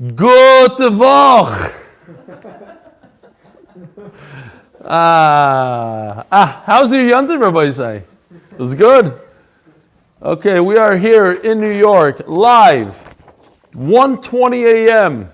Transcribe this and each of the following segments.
Good Voch. How's your Yontif, Rabbi Isai? It was good? Okay, we are here in New York, live, 1:20 a.m.,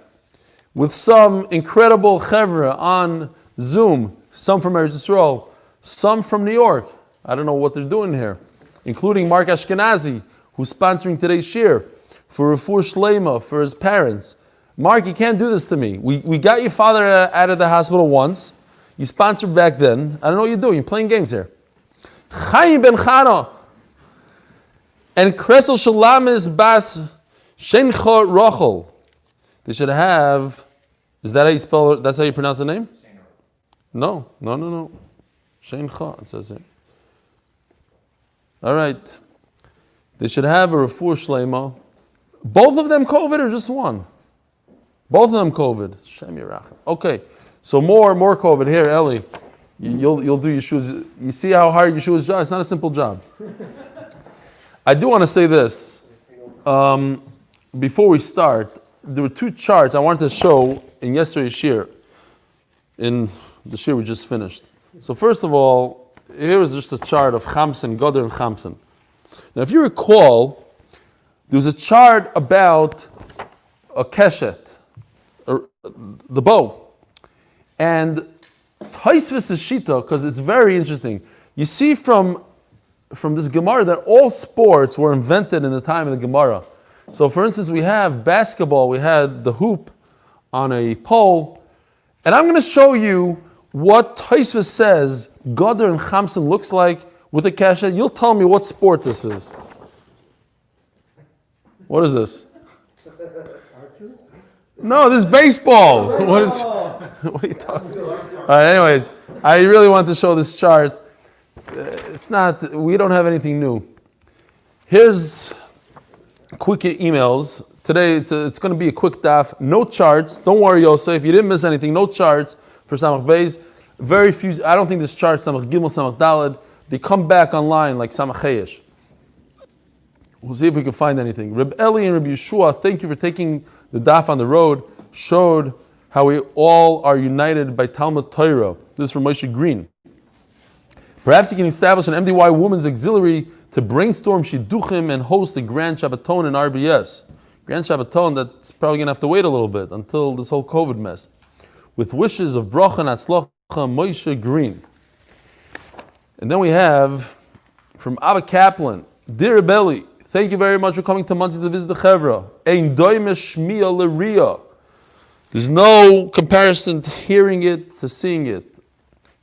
with some incredible chevra on Zoom, some from Eretz Yisrael, some from New York. I don't know what they're doing here, including Mark Ashkenazi, who's sponsoring today's shir for Refuah Shleima for his parents. Mark, you can't do this to me. We got your father out of the hospital once. You sponsored back then. I don't know what you're doing. You're playing games here. Chaim ben Chana and Kresel Shalamis Bas Shencha Rochel. They should have. Is that how you spell it? That's how you pronounce the name? No. Shencha, it says here. All right. They should have a refuah shleima. Both of them COVID or just one? Both of them COVID. Shem Yerachim. Okay. So more COVID here, Eli. You'll do Yeshua's. You see how hard Yeshua's job? It's not a simple job. I do want to say this. Before we start, there were two charts I wanted to show in yesterday's shir, in the shir we just finished. So first of all, here was just a chart of Chamsen, Goder and Chamsen. Now if you recall, there was a chart about a keshet, the bow. And Taisvis is Shita, because it's very interesting. You see from this Gemara that all sports were invented in the time of the Gemara. So for instance, we have basketball, we had the hoop on a pole, and I'm going to show you what Taisvis says Goder and Chamsen looks like with a kasha. You'll tell me what sport this is. What is this? No, this is baseball. What are you talking about? All right, anyways, I really want to show this chart. We don't have anything new. Here's quick emails. Today it's going to be a quick daf. No charts. Don't worry, Yosef. If you didn't miss anything, no charts for Samach Beis. Very few. I don't think this chart Samach Gimel, Samach Daled. They come back online like Samach Chayesh. We'll see if we can find anything. Reb Eli and Reb Yeshua, thank you for taking the daf on the road. Showed how we all are united by Talmud Torah. This is from Moshe Green. Perhaps you can establish an MDY Women's Auxiliary to brainstorm shidduchim and host a Grand Shabbaton in RBS. Grand Shabbaton, that's probably going to have to wait a little bit until this whole COVID mess. With wishes of bracha and atzlacha, Moshe Green. And then we have from Abba Kaplan, Dear Rebelli, thank you very much for coming to Muncie to visit the Chevra. Ein doime shmiya l'riya. There's no comparison to hearing it to seeing it.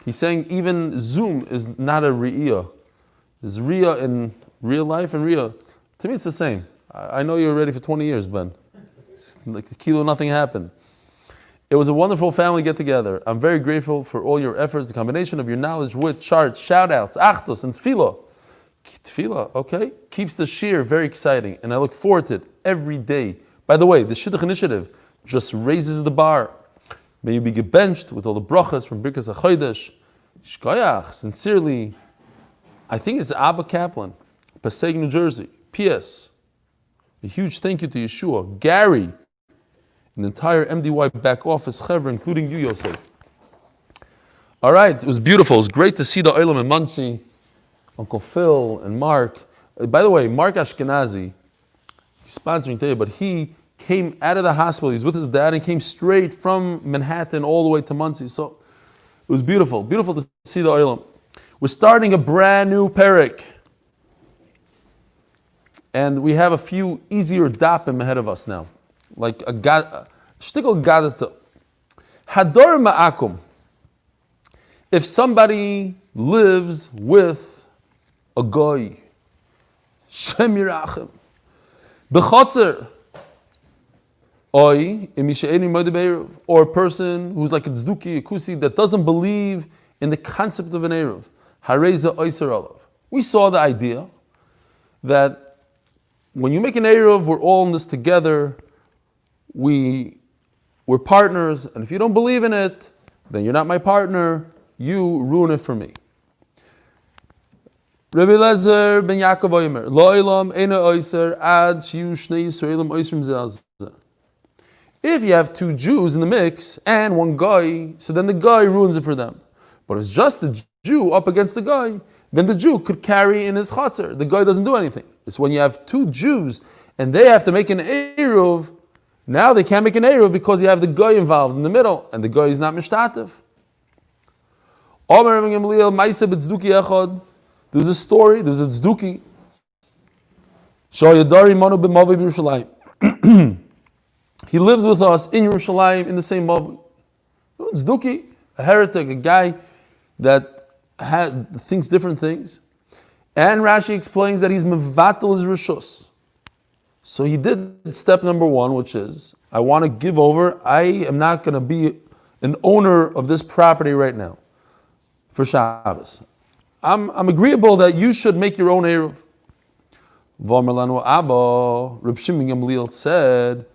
He's saying even Zoom is not a Riyah. There's Riyah in real life and Riyah. To me it's the same. I know you were ready for 20 years, Ben. It's like a kilo, nothing happened. It was a wonderful family get-together. I'm very grateful for all your efforts, the combination of your knowledge with charts, shout-outs, achtos, and tefillah. Tefillah, okay? Keeps the shir very exciting, and I look forward to it every day. By the way, the Shidduch initiative just raises the bar. May you be gebenched with all the brachas from Birkas HaChodesh. Shkoyach, sincerely, I think it's Abba Kaplan, Passaic, New Jersey. P.S. A huge thank you to Yeshua, Gary, and the entire MDY back office, Chevra, including you, Yosef. All right, it was beautiful. It was great to see the Olam in Muncie, Uncle Phil and Mark. By the way, Mark Ashkenazi, he's sponsoring today, but he came out of the hospital. He's with his dad and came straight from Manhattan all the way to Muncie. So it was beautiful. Beautiful to see the Olam. We're starting a brand new parak. And we have a few easier dapim ahead of us now. Like a shtickle gadata. Hador ma'akum. If somebody lives with a goy, Shem Yirachem, b'chotzer, or a person who's like a tzduki, a kusi, that doesn't believe in the concept of an eruv. Hareza oiser olav. We saw the idea that when you make an eruv, we're all in this together. We're partners, and if you don't believe in it, then you're not my partner. You ruin it for me. Rabbi Lezer ben Yaakov Omer, Lo Elam Eina Oiser Ad Shiyu Shnei Yisraelim Oisrim Zeh. If you have two Jews in the mix and one guy, so then the guy ruins it for them. But if it's just the Jew up against the guy, then the Jew could carry in his chatzar. The guy doesn't do anything. It's when you have two Jews and they have to make an Eruv, now they can't make an Eruv because you have the guy involved in the middle, and the guy is not mishtatev. There's a story, there's a tzduki. He lived with us in Yerushalayim in the same mavi. Tzduki, a heretic, a guy that thinks different things. And Rashi explains that he's mevatel his rishus. So he did step number one, which is, I want to give over. I am not going to be an owner of this property right now for Shabbos. I'm agreeable that you should make your own Eruv. V'omer lanu Abba, Reb Shimon Gamliel said,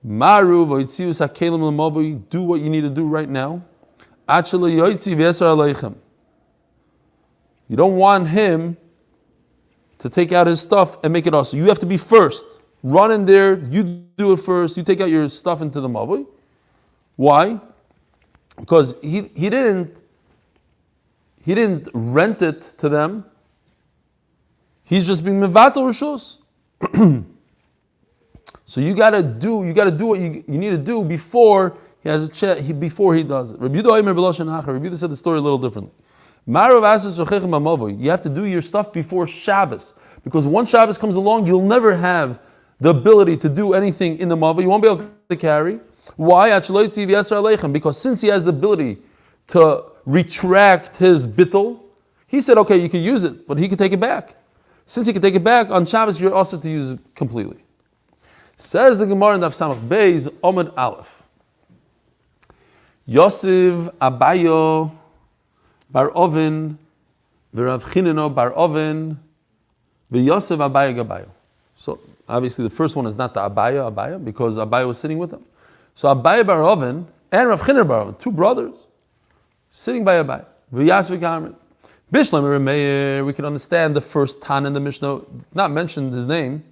Maru v'yitzius hakelim l'mavui, do what you need to do right now. Achele yoitzi v'yesar aleichem. You don't want him to take out his stuff and make it also. You have to be first. Run in there, you do it first, you take out your stuff into the mavui. Why? Because he didn't rent it to them. He's just being mevatel rishus. So you gotta do what you need to do before he has before he does it. Rabbi Yehuda said the story a little differently. You have to do your stuff before Shabbos, because once Shabbos comes along, you'll never have the ability to do anything in the mava. You won't be able to carry. Why? Because since he has the ability to retract his bittul, he said, okay, you can use it, but he can take it back. Since he can take it back, on Shabbos you're also to use it completely. Says the Gemara in Daf Beis, Amud Aleph. Yosef Abayo Bar Ovin, V'Rav Chineno Bar Ovin, V'Yosef Abayo Gabayo. So obviously the first one is not the Abayo, because Abayo was sitting with them. So Abayo Bar Ovin and Rav Chineno Bar Ovin, two brothers, sitting by Abayo. V'Yasvi Kamrin. Bishlam Meir, we can understand the first Tan in the Mishnah, not mentioned his name,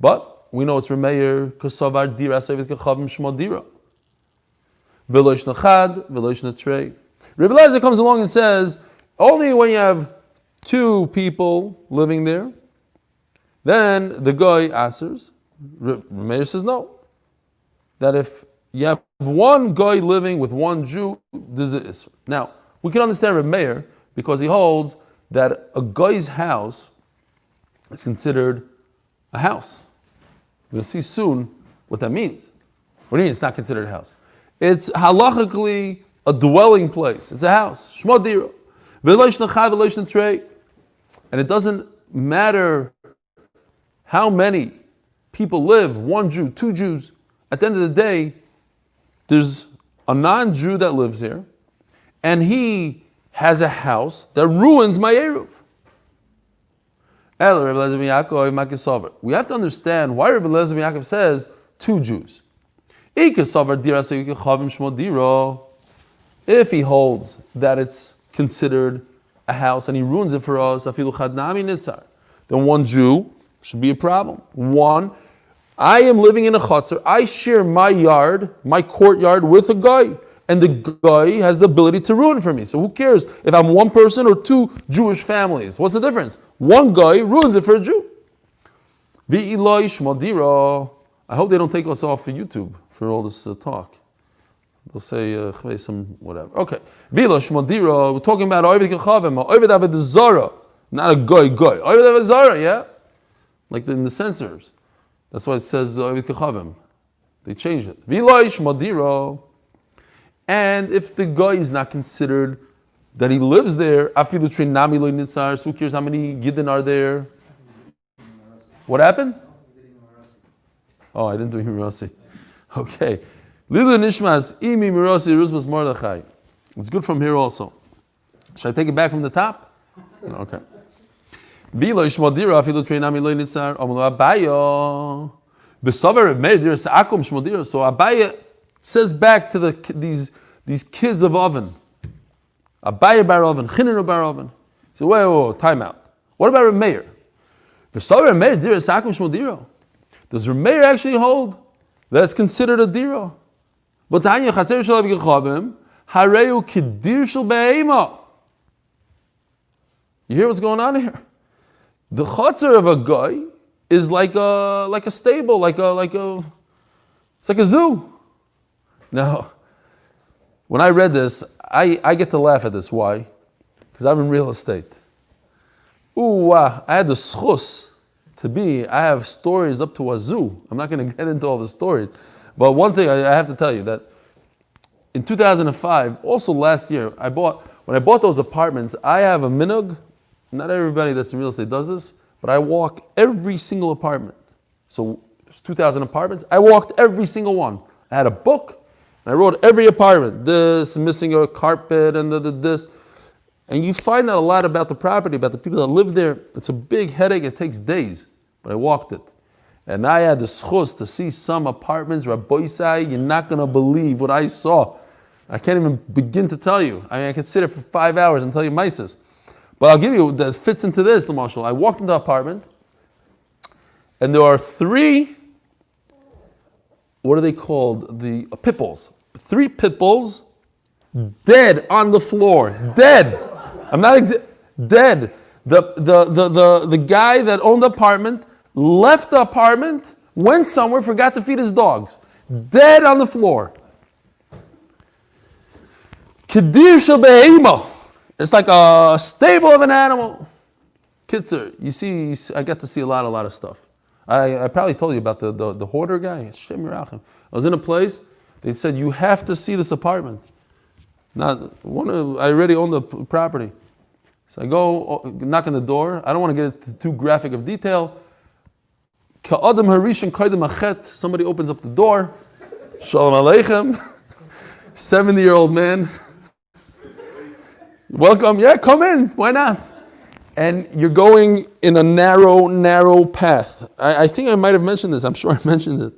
but we know it's Remeir, Kosovar Dira, Sevid Kachavim Shmo Dira. Velosh Nachad, Velosh Natrei. Rebbe Eliezer comes along and says, only when you have two people living there, then the guy answers. Remeir says no. That if you have one guy living with one Jew, there's an Isser. Now, we can understand Remeir because he holds that a guy's house is considered a house. We'll see soon what that means. What do you mean it's not considered a house? It's halachically a dwelling place. It's a house. Shmo dira. V'losh nachad, v'losh natrei. And it doesn't matter how many people live, one Jew, two Jews. At the end of the day, there's a non-Jew that lives here, and he has a house that ruins my Eruv. We have to understand why Rebbe Eliezer ben Yaakov says two Jews. If he holds that it's considered a house and he ruins it for us, then one Jew should be a problem. One, I am living in a chutzner, I share my yard, my courtyard with a guy, and the guy has the ability to ruin for me. So who cares if I'm one person or two Jewish families? What's the difference? One guy ruins it for a Jew. Eli Stefansky. I hope they don't take us off for YouTube for all this talk. They'll say some whatever. Okay. Eli Stefansky. We're talking about Oived Kachavim, Oived Avad Zara, not a guy. Oived Avad Zara, yeah, like in the censors. That's why it says Oived Kachavim. They changed it. Eli Stefansky. And if the guy is not considered that he lives there, afilu trinami lo nitzar, so who cares how many Yidden are there? What happened? Oh, I didn't do Mirasi. Okay. Lilu nishmas imi mirasi ruzmas mordechai. It's good from here also. Should I take it back from the top? Okay. Vilo ishmodira afilu trinami lo nitzar omlo abayo. V'savar meir akum shmodira. So Abaya says back to these kids of Oven. Abaya bar Oven, Chinenu bar Oven. So wait, time out. What about Remeir? V'savar meir dira sakum shmodira. Does Remeir actually hold That's considered a dira. But Tanya Chatzer Shel Avgechavim, Hareu Kedir Shel Be'ema. You hear what's going on here? The Chatzer of a guy is like a stable, it's like a zoo. Now, when I read this, I get to laugh at this. Why? Because I'm in real estate. I had the schus I have stories up to a zoo. I'm not going to get into all the stories. But one thing I have to tell you that in 2005, also last year, when I bought those apartments, I have a minhag. Not everybody that's in real estate does this, but I walk every single apartment. So it's 2,000 apartments. I walked every single one. I had a book, and I wrote every apartment. This, missing a carpet, and this. And you find out a lot about the property, about the people that live there. It's a big headache. It takes days, but I walked it. And I had the schus to see some apartments, Rabbi Isai, you're not going to believe what I saw. I can't even begin to tell you. I mean, I could sit there for 5 hours and tell you mices. But I'll give you, that fits into this, the marshal. I walked into the apartment, and there are 3, what are they called? The pit bulls. 3 pit bulls, dead on the floor. Dead. I'm not dead. The guy that owned the apartment left the apartment, went somewhere, forgot to feed his dogs. Dead on the floor. Kedir shel behema. It's like a stable of an animal. Kitzer, you see, I get to see a lot of stuff. I probably told you about the hoarder guy. Hashem Yirachem. I was in a place, they said, you have to see this apartment. I already own the property. So I go, knock on the door. I don't want to get into too graphic of detail. Ka'adam harishan kaidem achet. Somebody opens up the door. Shalom aleichem. 70-year-old man. Welcome. Yeah, come in. Why not? And you're going in a narrow path. I think I might have mentioned this. I'm sure I mentioned it.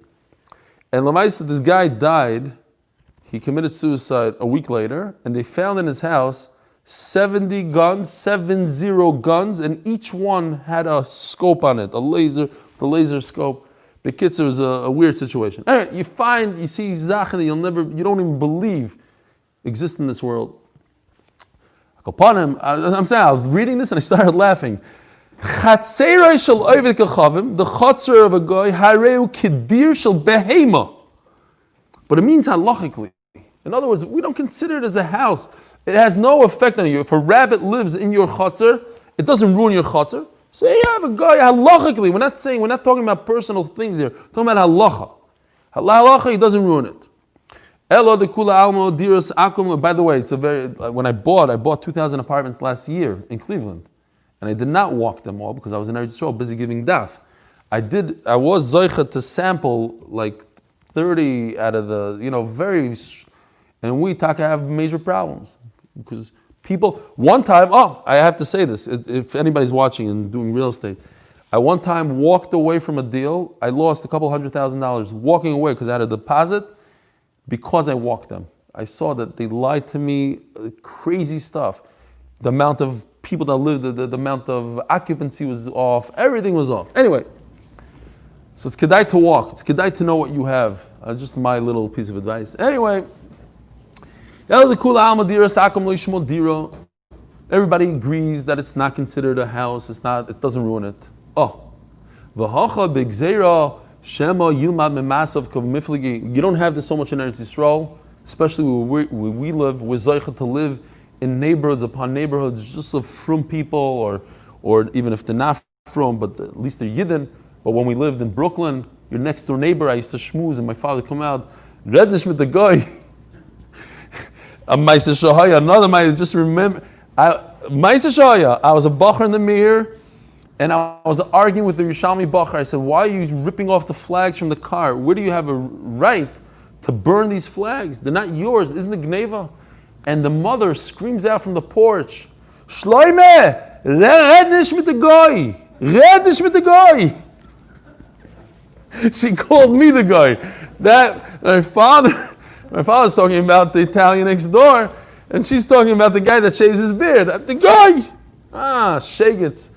And Lamaisa, this guy died. He committed suicide a week later, and they found in his house 70 guns, 70 guns, and each one had a scope on it, the laser scope. The kitzur was a weird situation. All right, you see Zachen that you don't even believe exist in this world. Upon him, I'm saying, I was reading this and I started laughing. The chatzar of a guy, hareu kedir shel behema. But it means halachically. In other words, we don't consider it as a house. It has no effect on you. If a rabbit lives in your chatzar, it doesn't ruin your chatzar. So you have a guy halachically. We're not talking about personal things here. We're talking about halacha. Halacha, he doesn't ruin it. Elo de kula almo diras akum. By the way, when I bought 2,000 apartments last year in Cleveland, and I did not walk them all because I was in Eretz Yisrael busy giving daf. I was zoicha to sample like 30 out of the and we have major problems because people. One time, I have to say this. If anybody's watching and doing real estate, I one time walked away from a deal. I lost a couple $100,000 walking away because I had a deposit. Because I walked them. I saw that they lied to me, crazy stuff. The amount of people that lived, the amount of occupancy was off, everything was off. Anyway, so it's kedai to walk, it's kedai to know what you have. Just my little piece of advice. Anyway, everybody agrees that it's not considered a house, it doesn't ruin it. Shema Yilmad Memasav Kav Mifligi. You don't have this so much in Eretz Yisrael, especially where we live. We're zeicha to live in neighborhoods upon neighborhoods, just of frum people, or even if they're not frum, but at least they're Yidden. But when we lived in Brooklyn, your next door neighbor, I used to schmooze, and my father come out, rednish with the guy. A Maisa Shahaya, another Maisa. Just remember, Maisa Shahaya. I was a bacher in the mirror. And I was arguing with the Yerushalmi Bacher. I said, why are you ripping off the flags from the car? Where do you have a right to burn these flags? They're not yours. Isn't it Gneva? And the mother screams out from the porch, Shloime, rednish mit the goy. Rednish mit the goy. She called me the guy. My father's talking about the Italian next door, and she's talking about the guy that shaves his beard. The guy! Shake it.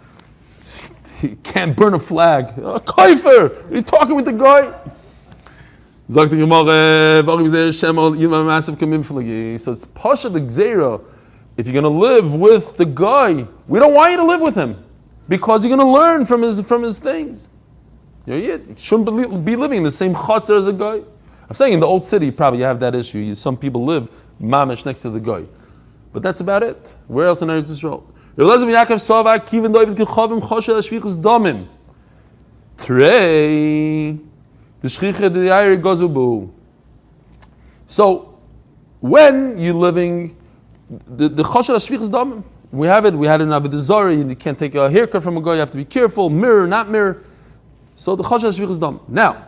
He can't burn a flag. Kaifer! He's talking with the guy. Sagt die Gemara, warum ist der Shemal immer massive community? So it's Pasha the Gzeira. If you're going to live with the guy, we don't want you to live with him because you're going to learn from his things. You shouldn't be living in the same chutzner as a guy. I'm saying in the old city, probably you have that issue. Some people live mamish next to the guy. But that's about it. Where else in Eretz Yisrael? So, when you're living, the chosher hashvichas damim, we had it in Avodah Zarah, you can't take a haircut from a guy, you have to be careful, mirror, not mirror. So the chosher hashvichas damim. Now,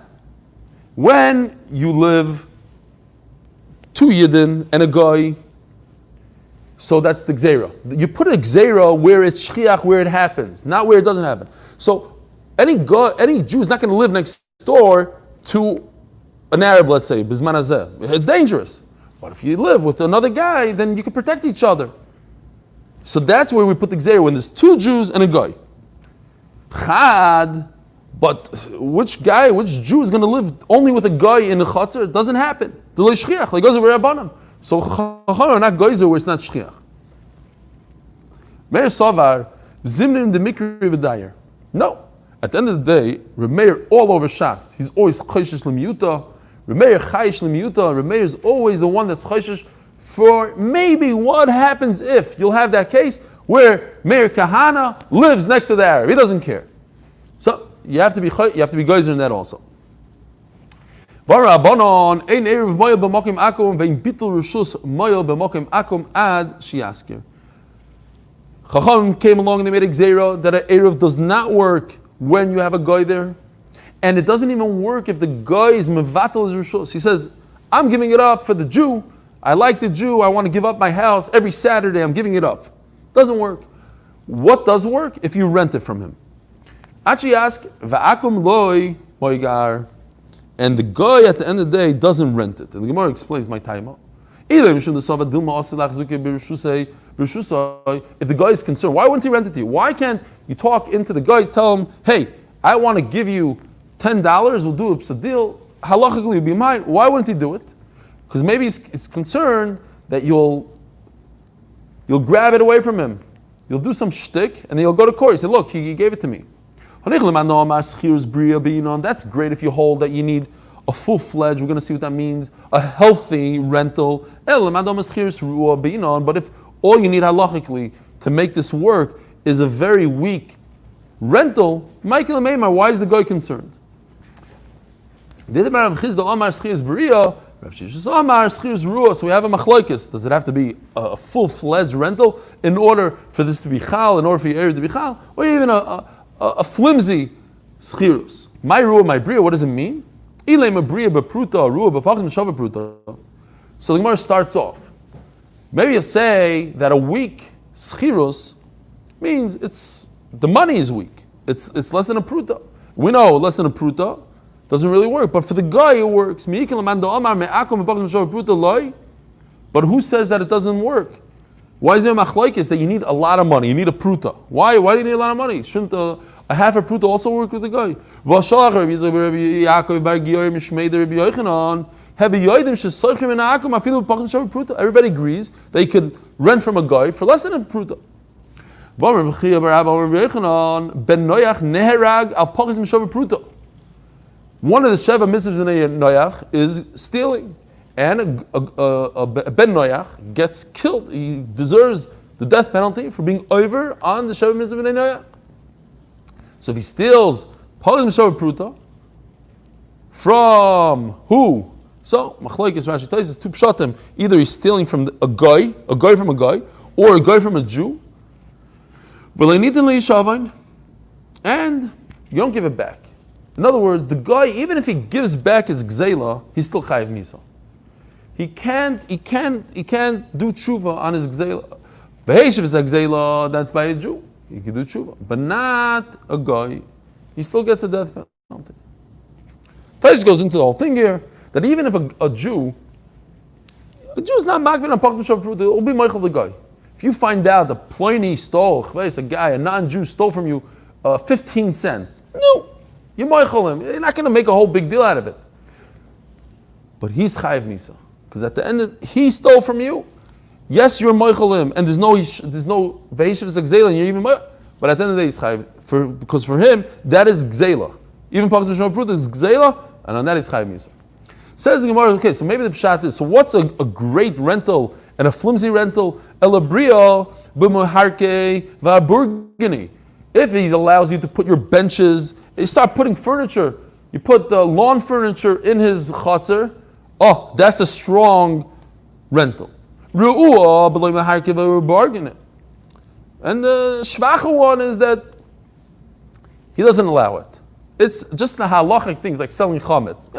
when you live two yidden and a guy, so that's the gzeira. You put a gzeira where it's shchiach, where it happens, not where it doesn't happen. So any Jew is not going to live next door to an Arab, let's say, bizman hazeh. It's dangerous. But if you live with another guy, then you can protect each other. So that's where we put the gzeira, when there's two Jews and a guy. Chad, but which Jew is going to live only with a guy in the chutzner? It doesn't happen. The lo shchiach, like goes over rabbanan. So chacham are not geyser where it's not shchiach. Meir Savar zimnin the mikri v'dayer. No. At the end of the day, Remeir all over Shas. He's always chayshish l'miyuta. Remeir chayish l'miyuta. Remeir is always the one that's chayshish for maybe what happens if you'll have that case where Meir Kahana lives next to the Arab. He doesn't care. So you have to be geyser in that also. V'Rabbanon ein eruv moyel b'mokim akum ve'in bitul rishus moyel b'mokim akum ad shiasker. Chacham came along and they made a gzeira that an eruv does not work when you have a guy there, and it doesn't even work if the guy is mevatel his rishus. He says, "I'm giving it up for the Jew. I like the Jew. I want to give up my house every Saturday. I'm giving it up." Doesn't work. What does work? If you rent it from him. Actually, ask va'akum loy moigar. And the guy at the end of the day doesn't rent it. And the Gemara explains my time out. If the guy is concerned, why wouldn't he rent it to you? Why can't you talk into the guy, tell him, hey, I want to give you $10, we'll do a deal, halachically it'll be mine. Why wouldn't he do it? Because maybe he's concerned that you'll grab it away from him. You'll do some shtick and then you'll go to court. You say, look, he gave it to me. That's great if you hold that you need a full-fledged, we're going to see what that means, a healthy rental. But if all you need halachically to make this work is a very weak rental, Michael Meimar, why is the guy concerned? So we have a machlokes. Does it have to be a full-fledged rental in order for this to be chal, in order for your area to be chal, or even a flimsy schirus? My ruah, my bria, what does it mean? So the Gemara starts off. Maybe you say that a weak schirus means the money is weak. It's less than a pruta. We know less than a pruta doesn't really work, but for the guy it works. But who says that it doesn't work? Why is there a machlokes that you need a lot of money? You need a pruta. Why do you need a lot of money? Shouldn't a half a pruta also work with the guy? Everybody agrees that you could rent from a guy for less than a pruta. One of the Sheva mitzvahs in Noach is stealing. And a Ben Noach gets killed. He deserves the death penalty for being over on the Sheva mitzvah in Noach. So if he steals Pagim Sheva Pruta from who? So machlokes Rashi tells us two pshatim. Either he's stealing from a guy from a guy, or a guy from a Jew. And you don't give it back. In other words, the guy, even if he gives back his gzeila, he's still chayiv misa. He can't do tshuva on his gzeila. V'heishiv is a gzeila, that's by a Jew. He can do tshuva, but not a guy. He still gets a death penalty. Taish goes into the whole thing here that even if a Jew is not makbid on pachas b'shav fruit, it will be meichel the guy. If you find out that Pliny stole, a guy, a non-Jew stole from you 15 cents, no, you meichel him. You're not going to make a whole big deal out of it. but he's chayiv misa. Because at the end, he stole from you. Yes, you're moichelim, and there's no veishiv zagzela, and you're even moich. But at the end of the day, he's chayiv, because for him, that is gzela. Even Pachas Mishmar Pruta is gzela, and on that is chayiv misa. Says the Gemara, okay, so maybe the pshat is, so what's a great rental and a flimsy rental? Elabria b'muharke v'aburgini. If he allows you to put your benches, you start putting furniture, you put the lawn furniture in his chatzar, oh, that's a strong rental. Ru'ua b'lo muharke v'aburgini. And the shvacha one is that he doesn't allow it. It's just the halachic things like selling chametz.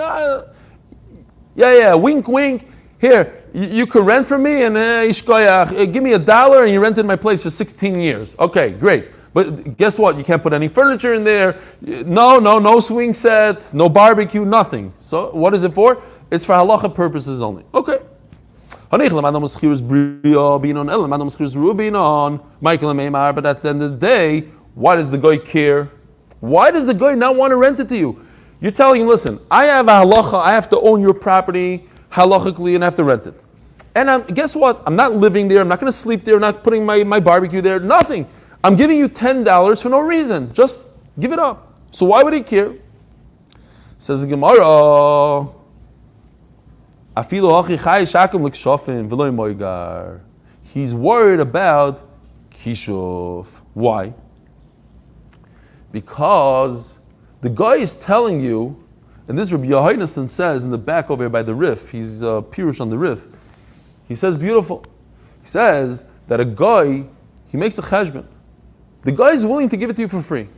Yeah, wink, wink. Here, you could rent from me and give me $1 and you rented my place for 16 years. Okay, great. But guess what? You can't put any furniture in there. No swing set, no barbecue, nothing. So what is it for? It's for halacha purposes only. Okay. But at the end of the day, why does the guy care? Why does the guy not want to rent it to you? You're telling him, listen, I have a halacha, I have to own your property halachically and I have to rent it. And guess what? I'm not living there, I'm not going to sleep there, I'm not putting my barbecue there, nothing. I'm giving you $10 for no reason. Just give it up. So why would he care? Says the Gemara, he's worried about kishuf. Why? Because the guy is telling you, and this Rabbi Yohanan says in the back over here by the Rif, he's Pirush on the Rif, he says beautiful. He says that a guy, he makes a cheshbon. The guy is willing to give it to you for free.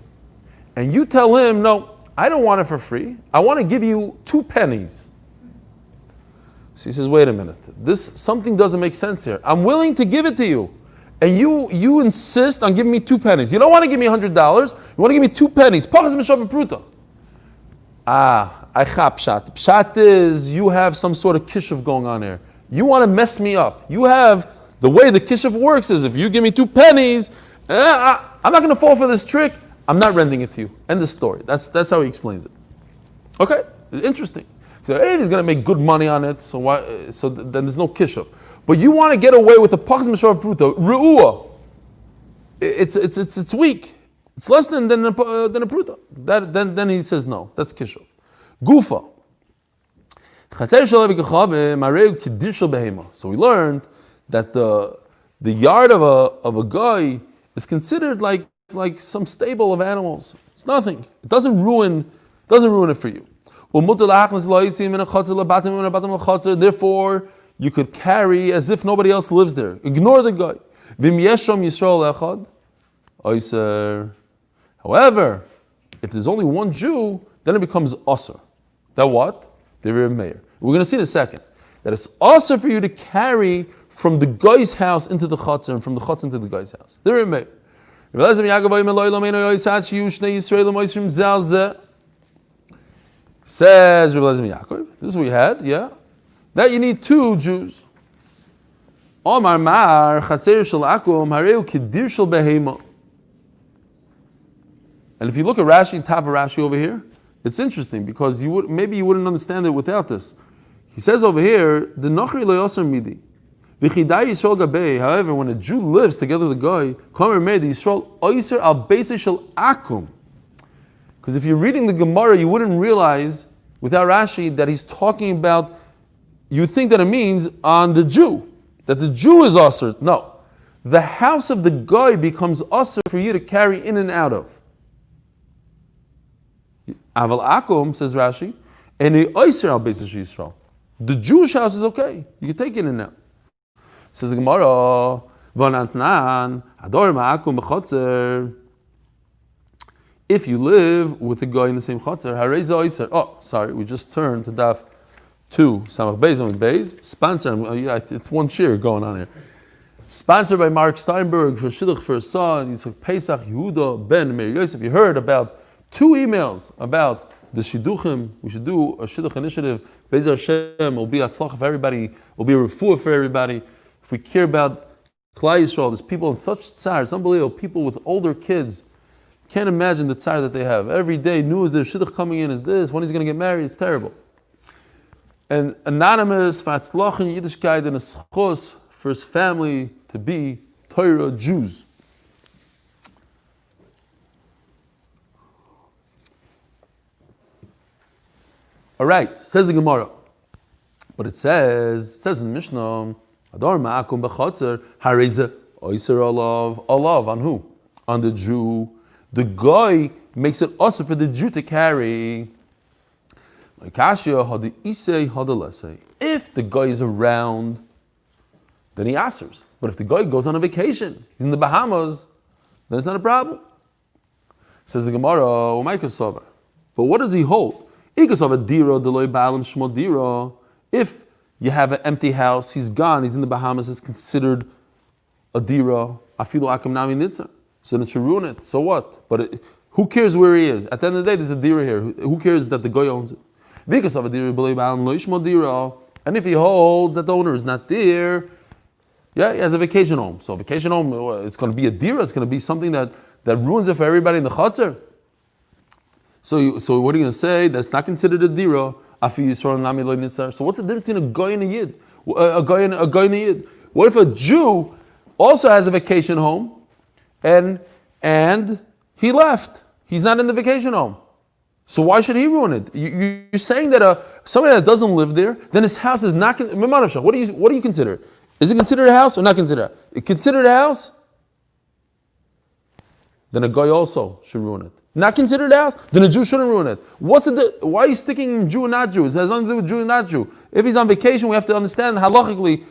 And you tell him, no, I don't want it for free. I want to give you 2 pennies. So he says, wait a minute. Something doesn't make sense here. I'm willing to give it to you. And you insist on giving me 2 pennies. You don't want to give me $100. You want to give me 2 pennies. Pachas Mishav Pruta. I chap pshat. Pshat is you have some sort of kishuv going on here. You want to mess me up. You have, the way the kishuv works is if you give me 2 pennies, I'm not going to fall for this trick. I'm not renting it to you. End the story. That's how he explains it. Okay, interesting. So hey, he's going to make good money on it. So why? So then there's no kishuv. But you want to get away with the Pachas Mishav Pruta, Re'ua. It's weak. It's less than a Pruta. Then he says no. That's Kishuv. Gufa. So we learned that the yard of a guy is considered like some stable of animals. It's nothing. It doesn't ruin it for you. Therefore, you could carry as if nobody else lives there. Ignore the guy. However, if there's only one Jew, then it becomes asur. That what? The Rebbe Meir. We're going to see in a second that it's asur for you to carry from the guy's house into the chutzner and from the chutzner into the guy's house. The Rebbe Meir. Says Rebbe Elazar Yaakov. This is what we had, yeah. That you need 2 Jews. Omar Mar Chatzer Shel Akum Hareu Kedir Shel Behema. And if you look at Rashi, top of Rashi over here, it's interesting because maybe you wouldn't understand it without this. He says over here, the Nochri Lo Yosar Midi. V'chidai Yisrael Gabei. However, when a Jew lives together with a guy, Kamer Meir the Yisrael Oyser Al Beis Shel Akum. Because if you're reading the Gemara, you wouldn't realize without Rashi that he's talking about. You think that it means on the Jew, that the Jew is asur. No, the house of the guy becomes asur for you to carry in and out of. Aval akum, says Rashi, and a oyser al beis Yisrael. The Jewish house is okay. You can take it in and out. Says the Gemara, v'natnan ador ma'akum b'chotzer. If you live with a guy in the same chotzer, harei ze oyser. Oh, sorry, we just turned to Daf 2, Samach Beis, Amud Beis. Sponsored, it's one cheer going on here. Sponsored by Mark Steinberg for Shidduch for his son, Yitzchak Pesach Yehuda Ben Meir Yosef. You heard about 2 emails about the Shidduchim. We should do a Shidduch initiative. Be'ezer Hashem will be atzlach for everybody, will be a refuah for everybody. If we care about Klal Yisrael, there's people in such tsar, it's unbelievable. People with older kids, can't imagine the tsar that they have. Every day, news, there's Shidduch coming in, is this, when he's going to get married, it's terrible. and anonymous Fatzlach in Yiddishkeit and a schos for his family to be Torah Jews. All right, says the Gemara. But it says in the Mishnah, Ador ma'akum b'chotzer hareze oiser olav on who? On the Jew. The guy makes it also for the Jew to carry. If the guy is around, then he answers. But if the guy goes on a vacation, he's in the Bahamas, then it's not a problem. Says the Gemara, but what does he hold? If you have an empty house, he's gone, he's in the Bahamas, it's considered a dira. So then it should ruin it. So what? But who cares where he is? At the end of the day, there's a dira here. Who cares that the guy owns it? And if he holds that the owner is not there, yeah, he has a vacation home. So a vacation home, it's going to be a dira. It's going to be something that ruins it for everybody in the chutzner. So what are you going to say? That's not considered a dira. So what's the difference between a guy and a yid? A guy and a yid. What if a Jew also has a vacation home and he left? He's not in the vacation home. So why should he ruin it? You're saying that somebody that doesn't live there, then his house is not. What do you consider? Is it considered a house or not considered? It considered a house? Then a guy also should ruin it. Not considered a house? Then a Jew shouldn't ruin it. Why are you sticking Jew and not Jew? It has nothing to do with Jew and not Jew. If he's on vacation, we have to understand halachically,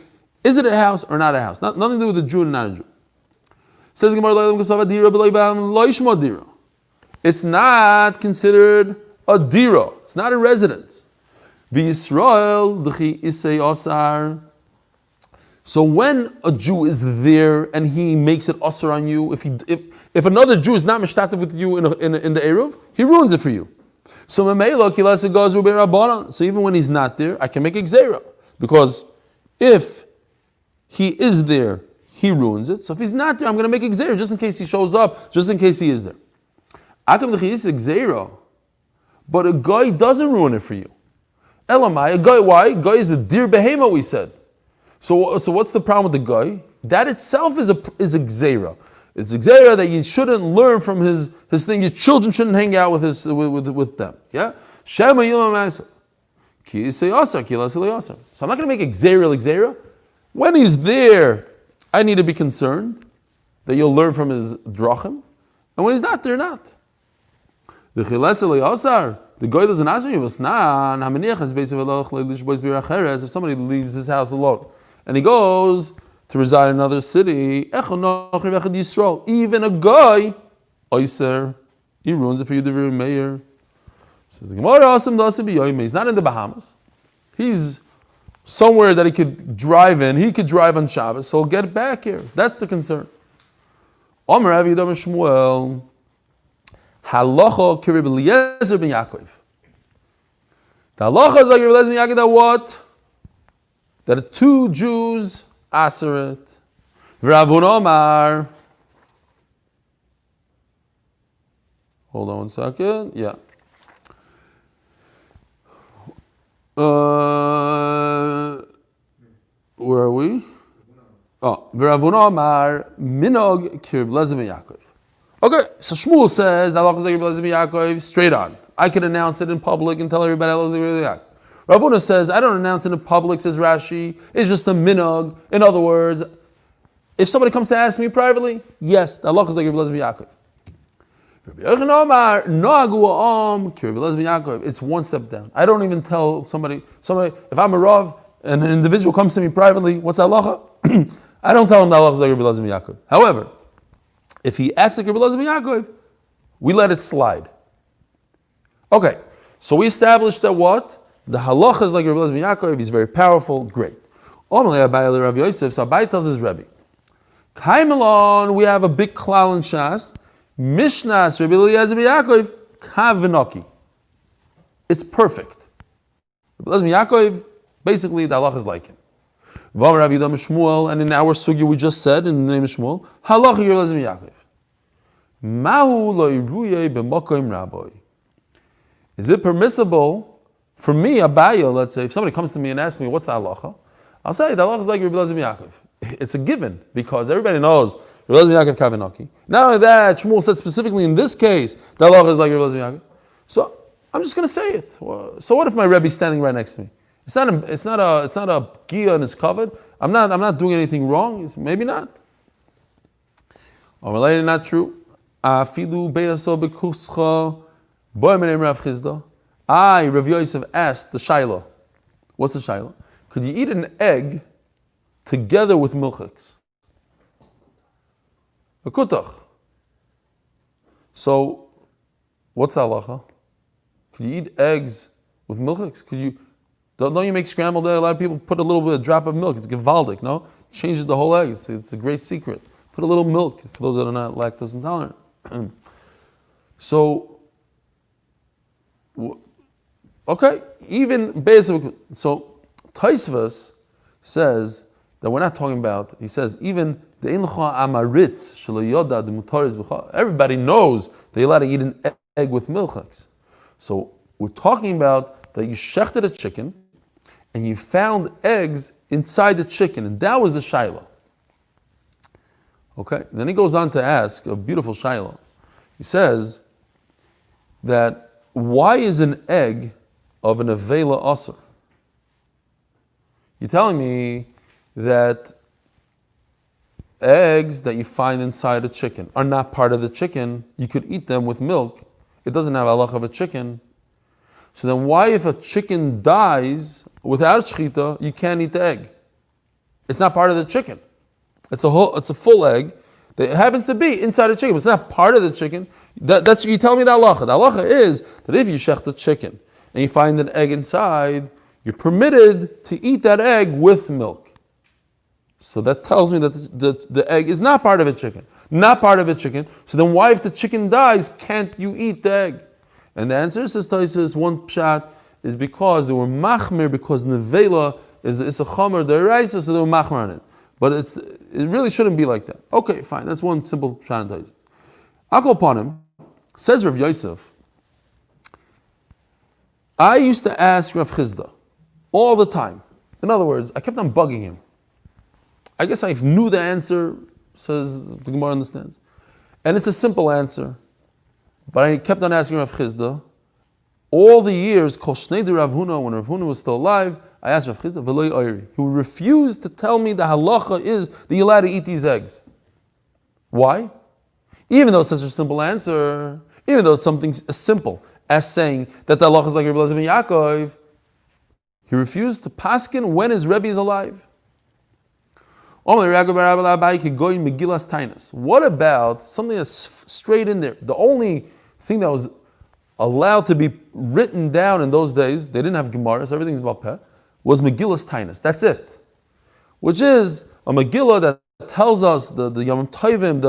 is it a house or not a house? Nothing to do with a Jew and not a Jew. Says it's not considered a dira. It's not a residence. So when a Jew is there and he makes it asr on you, if another Jew is not mishtatev with you in the Eruv, he ruins it for you. So even when he's not there, I can make a gzeira. Because if he is there, he ruins it. So if he's not there, I'm going to make a gzeira just in case he shows up, just in case he is there. But a guy doesn't ruin it for you. Elamai, a guy, why? A guy is a dear behema, we said. So what's the problem with the guy? That itself is a gzeira. It's a gzeira that you shouldn't learn from his thing. Your children shouldn't hang out with them. Yeah? So I'm not going to make a gzeira. When he's there, I need to be concerned that you'll learn from his drachim. And when he's not there, not. The guy doesn't ask me, if somebody leaves his house alone and he goes to reside in another city, even a guy, he ruins it for you, the very mayor. Says the Gemara, he's not in the Bahamas. He's somewhere that he could drive in. He could drive on Shabbos, so he'll get back here. That's the concern. Omer Avi Yidam Shmuel, halacha kirib Eliezer ben Yaakov. The halacha is like Eliezer ben Yaakov that what? That two Jews answer it. V'Ravun Omar. Hold on 1 second. Yeah. Where are we? Oh, V'Ravun Omar minog kirib Eliezer ben Yaakov. Okay, so Shmuel says that halacha is like Eliezer ben Yaakov straight on. I could announce it in public and tell everybody halacha is like Eliezer ben Yaakov. Ravuna says, I don't announce it in public, says Rashi. It's just a minog. In other words, if somebody comes to ask me privately, yes, the halacha is like Eliezer ben Yaakov. It's one step down. I don't even tell somebody, if I'm a Rav and an individual comes to me privately, what's the halacha? I don't tell him the halacha is like Eliezer ben Yaakov. However, if he acts like Eliezer ben Yaakov, we let it slide. Okay, so we established that what? The halacha is like Rabbi Eliezer ben Yaakov. He's very powerful. Great. So Abai tells his Rebbe, Kaimelon, we have a big klal in Shas. Mishnas Rabbi Eliezer ben Yaakov kavinaki. It's perfect. Rabbi Eliezer ben Yaakov, basically the halacha is like him. And in our sugya we just said in the name of Shmuel, halacha Rabbi Eliezer ben Yaakov. Mahu lo iruye b'makom rabbi. Is it permissible For me, Abaya, let's say, if somebody comes to me and asks me, what's the halacha? I'll say, the halacha is like Rabbi Elazar ben Yaakov. It's a given, because everybody knows Rabbi Elazar ben Yaakov Kavanaki. Not only that, Shmuel said specifically in this case, the halacha is like Rabbi Elazar ben Yaakov. So I'm just going to say it. So what if my Rebbe is standing right next to me? It's not a gia and it's covered. I'm not doing anything wrong. Maybe not. Or not true. Afidu beyaso bekuscha boy menem Rav Chizda. Rav Yosef asked the Shaila. What's the Shaila? Could you eat an egg together with milchiks? A kutach. So, what's the halacha? Could you eat eggs with milchiks? Don't you make scrambled egg? A lot of people put a little bit, a drop of milk. It's gevaldik, no? Changes the whole egg. It's a great secret. Put a little milk for those that are not lactose intolerant. So, okay, even basically, so Taisvas says that we're not talking about, he says, even the incha amaritz shalayoda the mutaris b'cha. Everybody knows that you're allowed to eat an egg with milchiks. So we're talking about that you shechted a chicken and you found eggs inside the chicken, and that was the shaila. Okay, then he goes on to ask a beautiful shaila. He says that why is an egg of an avela asur? You're telling me that eggs that you find inside a chicken are not part of the chicken. You could eat them with milk. It doesn't have halach of a chicken. So then why, if a chicken dies without shechita, you can't eat the egg? It's not part of the chicken. It's a full egg that happens to be inside a chicken. But it's not part of the chicken. That's you tell me the halacha. The halacha is that if you shech the chicken and you find an egg inside, you're permitted to eat that egg with milk. So that tells me that the egg is not part of a chicken. Not part of a chicken. So then why, if the chicken dies, can't you eat the egg? And the answer, says Taisus, one pshat, is because they were machmir, because nevela is a chomer deraisa, so they were machmir on it. But it really shouldn't be like that. Okay, fine. That's one simple pshat in Taisus. Akol upon him, says Rav Yosef, I used to ask Rav Chizda all the time. In other words, I kept on bugging him. I guess I knew the answer, says the Gemara understands. And it's a simple answer. But I kept on asking Rav Chizda. All the years, Kol Shnei Rav Huna, when Rav Huna was still alive, I asked Rav Chizda, V'loi Oiri. He refused to tell me the halacha is that you're allowed to eat these eggs. Why? Even though it's such a simple answer, even though it's something as simple as saying that the halacha is like Rabbi Elazar ben Yaakov, he refused to paskin when his Rebbe is alive. What about something that's straight in there? The only thing that was allowed to be written down in those days, they didn't have Gemara, so everything's about peh, was Megillas Tainus. That's it. Which is a Megillah that tells us the Yom Tovim,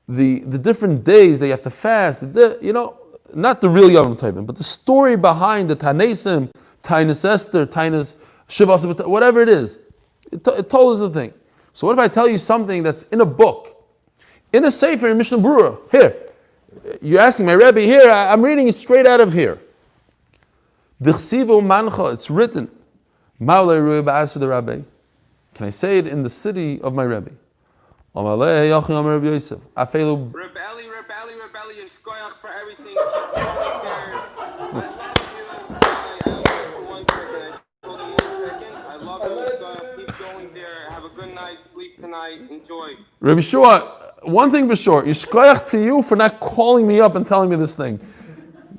the different days that you have to fast, not the real Yom Tovim, but the story behind the Tanesim, Tainus Esther, Tainus Shivas, whatever it is. It told us the thing. So what if I tell you something that's in a book, in a sefer in Mishnah Berurah? Here, you're asking my Rebbe here. I'm reading it straight out of here. D'chsivu mancha. It's written. Can I say it in the city of my Rebbe? Rebelli, Yishkoyach for everything. Keep going there. I love you. For 1 second. I told him 1 second. I love you, Yishkoyach. Keep going there. Have a good night. Sleep tonight. Enjoy. Rabbi Shua, one thing for sure. Yishkoyach to you for not calling me up and telling me this thing.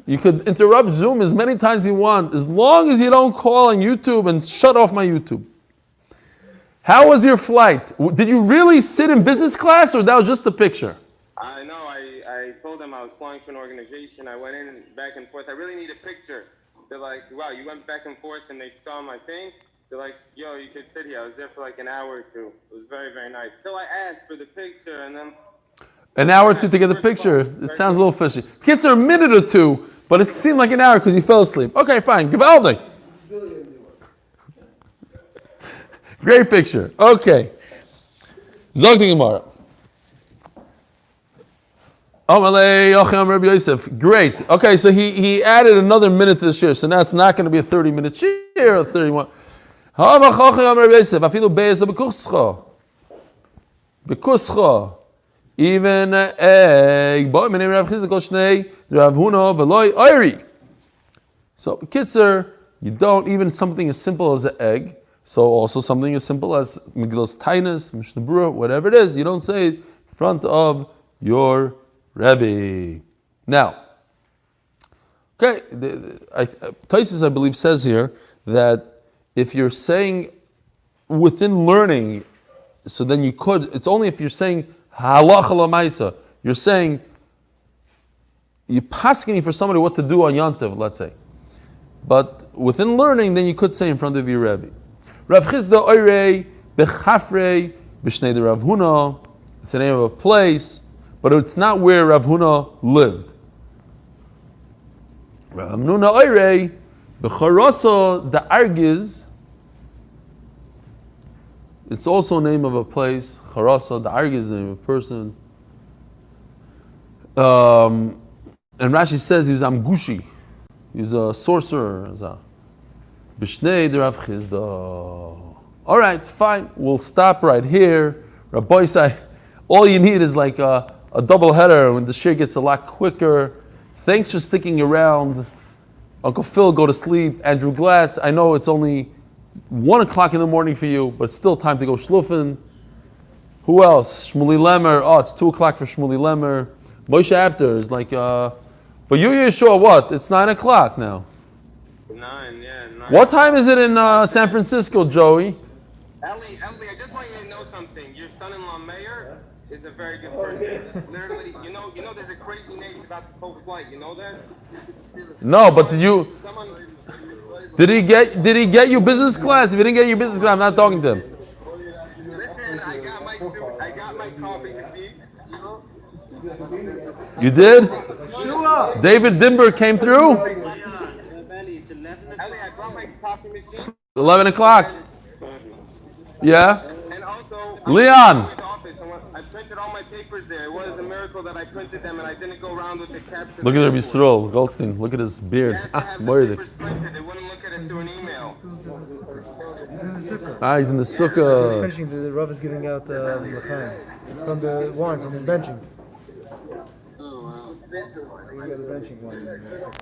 You could interrupt Zoom as many times as you want, as long as you don't call on YouTube and shut off my YouTube. How was your flight? Did you really sit in business class, or that was just a picture? I know. I told them I was flying for an organization. I went in and back and forth. I really need a picture. They're like, wow, you went back and forth, and they saw my thing. They're like, yo, you could sit here. I was there for like an hour or two. It was very, very nice. So I asked for the picture, and then... An hour or two to get the picture. It sounds a little fishy. Kids are a minute or two, but it seemed like an hour because you fell asleep. Okay, fine. Gewaldig. Great picture. Okay. Zog the Gemara. Amalei Yocham Rabbi Yosef. Great. Okay, so he added another minute to the shir, so now it's not going to be a 30-minute shir or 31. Even egg. So, Kitzer, you don't even something as simple as an egg. So also something as simple as Megillas Tainus, Mishnah Berurah, whatever it is, you don't say it in front of your Rebbe. Now, okay, Taisus, I believe, says here that if you're saying within learning, so then you could, it's only if you're saying halacha lamaisa, you're saying, you're pasking for somebody what to do on Yantav, let's say. But within learning, then you could say in front of your Rebbe. Rav Chizda Oirei Bechafrei B'Shnei de Rav Huna. It's the name of a place, but it's not where Rav Huna lived. Rav Nuna Oirei B'Charoso the Argiz. It's also a name of a place. Charoso the Argiz is the name of a person. And Rashi says he was Amgushi. He was a sorcerer. B'Shnei de Rav Chizda. All right, fine. We'll stop right here. Rabbi say, all you need is like a double header when the shir gets a lot quicker. Thanks for sticking around. Uncle Phil, go to sleep. Andrew Glatz, I know it's only 1 o'clock in the morning for you, but it's still time to go shlufen. Who else? Shmuley Lemmer. Oh, it's 2 o'clock for Shmuley Lemmer. Moshe Apter is like, but you Yeshua, what? It's 9 o'clock now. 9, yeah, 9. What time is it in San Francisco, Joey? Ellie, I just want you to know something. Your son-in-law Mayor is a very good person. Literally, you know, there's a crazy name about the whole flight. You know that? No, but did he get you business class? If he didn't get you business class, I'm not talking to him. Listen, I got my coffee machine. You did? David Dimber came through? Ellie, I brought my coffee machine. 11 o'clock. Yeah? And also, Leon. I printed all my papers there. It was a miracle that I printed them and I didn't go around with a cap. Look at Rabbi Yisrael Goldstein. Look at his beard. Where is it? They wouldn't look at it through an email. He's in the He's sukkah. finishing. The Rav is giving out l'chaim from the wine, from the benching. Oh, wow. We got the benching wine.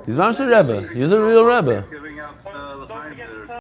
He's Mamsher Rebbe. He's a real Rebbe. Giving out l'chaim